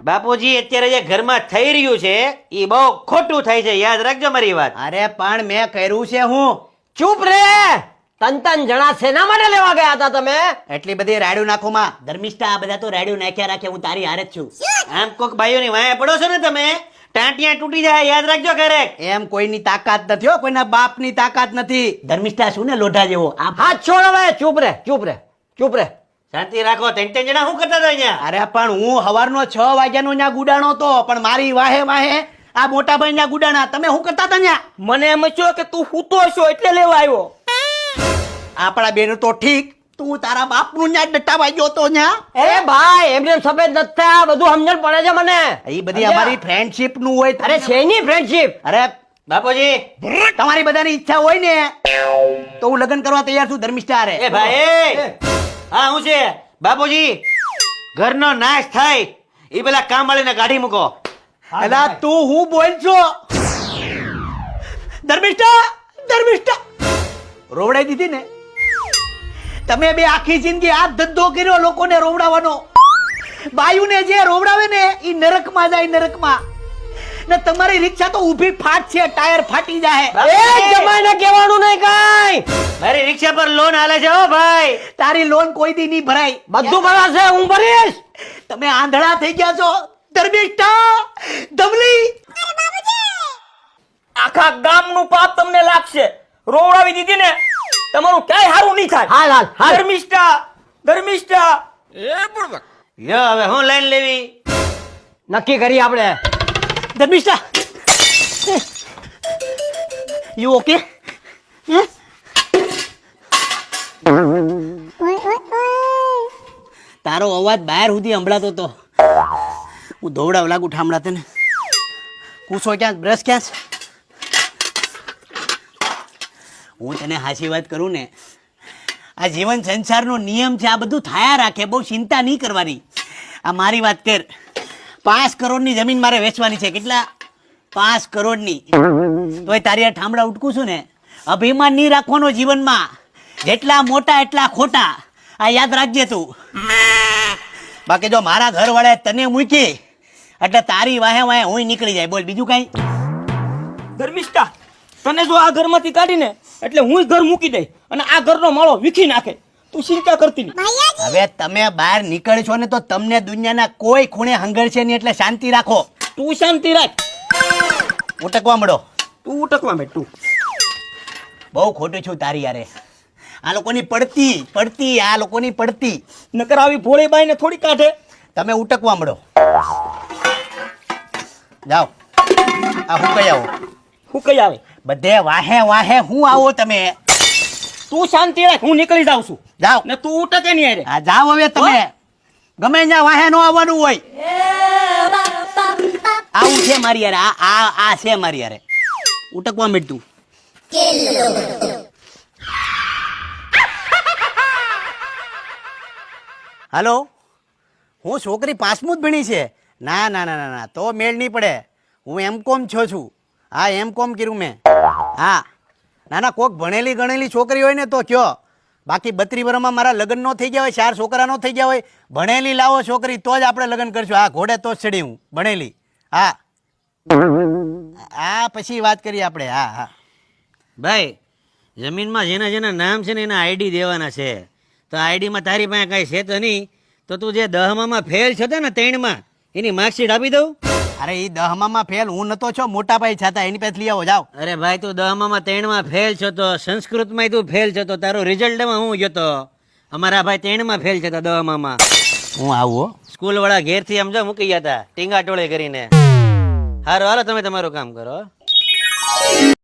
બાપુજી અત્યારે જે ઘરમાં થઈ રહ્યું છે એ બહુ ખોટું થાય છે, યાદ રાખજો મારી વાત. અરે પણ મેં કર્યું છે હું. ચૂપ રે. તન જણા શેના માટે લેવા ગયા હતા તમે? એટલી બધી રાડ્યું નાખો માં. ધર્મિષ્ઠા આ બધા તો રાડ્યું નાખ્યા રાખે, હું તારી હારે જ છું. આમ કોક ભાઈઓની વાયા પડો છો ને તમે, ટાંટિયા તૂટી જાય, યાદ રાખજો ક્યારેક. એમ કોઈની તાકાત નથી હો, કોઈના બાપની તાકાત નથી. ધર્મિષ્ઠા શું ને લોઢા જેવો. આ હાથ છોડ હવે. ચૂપ રે, ચૂપ રે, ચૂપ રે. શાંતિ રાખો. ત્રણ જણા શું કરતા હતા અહીંયા? અરે પણ હું સવારનો 6 વાગ્યાનો ત્યાં ગુડાણો હતો, પણ મારી વાહે વાહે આ મોટા ભાઈ ત્યાં ગુડાણા. તમે શું કરતા હતા ત્યાં? મને એમ થયો કે તું સૂતો છો એટલે લેવા આવ્યો. આપણા બેન તો ઠીક, તું તારા બાપનું ત્યાં ડટ્ટા વાગ્યો તો ત્યાં. એ ભાઈ એમને સફેદ નથી થયા, બધું સમજણ પડે છે મને. એ બધી અમારી ફ્રેન્ડશિપ નું હોય. અરે શેની ફ્રેન્ડશિપ? અરે બાપુજી, તમારી બધાની ઈચ્છા હોય ને તો હું લગ્ન કરવા તૈયાર છું ધર્મિષ્ઠા હારે. એ ભાઈ, હા હું છે બાપુજી, ઘરનો નાશ થાય એ પેલા કામ વાળીને કાઢી મૂકો. અલા તું હું બોલ છો? ધર્મિષ્ઠા રોવડાઈ દીધી ને તમે બે. આખી જિંદગી આ ધંધો કર્યો લોકોને રોવડાવવાનો. બાયુને જે રોવડાવે ને એ નરકમાં જાય, નરકમાં. ને તમારી રિક્ષા તો ઊભી ફાટ છે, ટાયર ફાટી જાય. એ જમાઈને કહેવાનું નહીં કાઈ. મારી રિક્ષા પર લોન હાલે છે હો ભાઈ. તારી લોન કોઈ દી નહીં ભરાય. બધું ભરાશે, હું ભરીશ. તમે આંધળા થઈ ગયા છો ધર્મિષ્ઠા, ધમલી. આખા ગામનું પાપ તમને લાગશે. રોવડાવી દીધી ને તમારું ક્યાંય સારું નહીં થાય. હાલ હાલ હાલ. ધર્મિષ્ઠા. યો હવે હું લાઈન લેવી? નક્કી કરી આપણે. Dharmishtha, you okay? તારો અવાજ બહાર સુધી સંભળાતો હતો. હું દોવડાવ લાગુ ઠામડા તને. કૂસો ક્યાં? બ્રશ ક્યાં છે? હું તને હાચી વાત કરું ને, આ જીવન સંસારનો નિયમ છે, આ બધું થયા રાખે, બહુ ચિંતા નહીં કરવાની. આ મારી વાત કર, 5 કરોડની જમીન મારે વેચવાની છે. કેટલા? 5 કરોડની. તોય તારી આ ઠામડા ઉટકું છું ને. અભિમાન નહીં રાખવાનો જીવનમાં. જેટલા મોટા એટલા ખોટા, આ યાદ રાખજે તું. બાકી જો મારા ઘરવાળાએ તને મૂકી એટલે તારી વાહે વાહે હું નીકળી જાય. બોલ બીજું કઈ? ધર્મિષ્ઠા, તને જો આ ઘરમાંથી કાઢીને એટલે હું ઘર મૂકી દઈ અને આ ઘરનો માળો વીખી નાખે. તું ચિંતા કરતી નહીં. હવે તમે બહાર નીકળશો ને તો તમને દુનિયાના કોઈ ખૂણે હંગરશે નહીં, એટલે શાંતિ રાખો. તું શાંતિ રાખ. ઉટકવા મળો. તું ઉટકવા માંડ. તું બહુ ખોટું છું તારી યારે. આ લોકોની પડતી આ લોકોની પડતી. નકર આવી ભોળી બાઈને થોડી કાઢે. તમે ઉટકવા મળો. જાઓ, આ હું કઈ આવો. હું કઈ આવે? બધે વાહે વાહે હું આવો તમે. તું શાંતિ રાખ, હું નીકળી જાઉં છું. જાઓ ને તું ઉટકે નહીં આરે. આ જાઓ હવે તમે. ગમે ત્યાં વાહે નો આવવાનું હોય. આવું છે મારી યારે. આ છે મારી યારે. ઉટકવા માંડતું. હાલો, હું છોકરી 5મું જ ભણી છે. ના ના ના ના, તો મેળ નહીં પડે. હું M.Com છું. હા, M.Com કર્યું મેં. હા, ના ના, કોક ભણેલી ગણેલી છોકરી હોય ને તો કયો. બાકી 32 વર્ષમાં મારા લગ્ન નો થઈ ગયા હોય, 4 છોકરા નો થઈ ગયા હોય, ભણેલી લાવો છોકરી તો જ આપણે લગ્ન કરશું. હા, ઘોડે તો જ ચડી હું ભણેલી. હા હા, પછી વાત કરીએ આપણે. હા હા ભાઈ, જમીનમાં જેના જેના નામ છે ને એના આઈડી દેવાના છે. તો આઈડીમાં તારી પાસે કાંઈ છે તો નહીં, તો તું જે 10માં ફેલ છો ને 3માં એની માર્કશીટ આપી દઉં. અરે એ 10માં ફેલ હું નતો છો, મોટા ભાઈ છતા એની પાસે લઈ આવો. જાઓ. અરે ભાઈ, તું 10માં 3માં ફેલ છો તો સંસ્કૃતમાં તું ફેલ છો તો તારો રિઝલ્ટમાં હું જતો. અમારા ભાઈ 3માં ફેલ છે તો 10માં હું આવું. સ્કૂલ વાળા ઘેરથી સમજો મૂકી ગયા હતા ટીંગા ટોળે કરીને. હારો, હાલો તમે તમારું કામ કરો.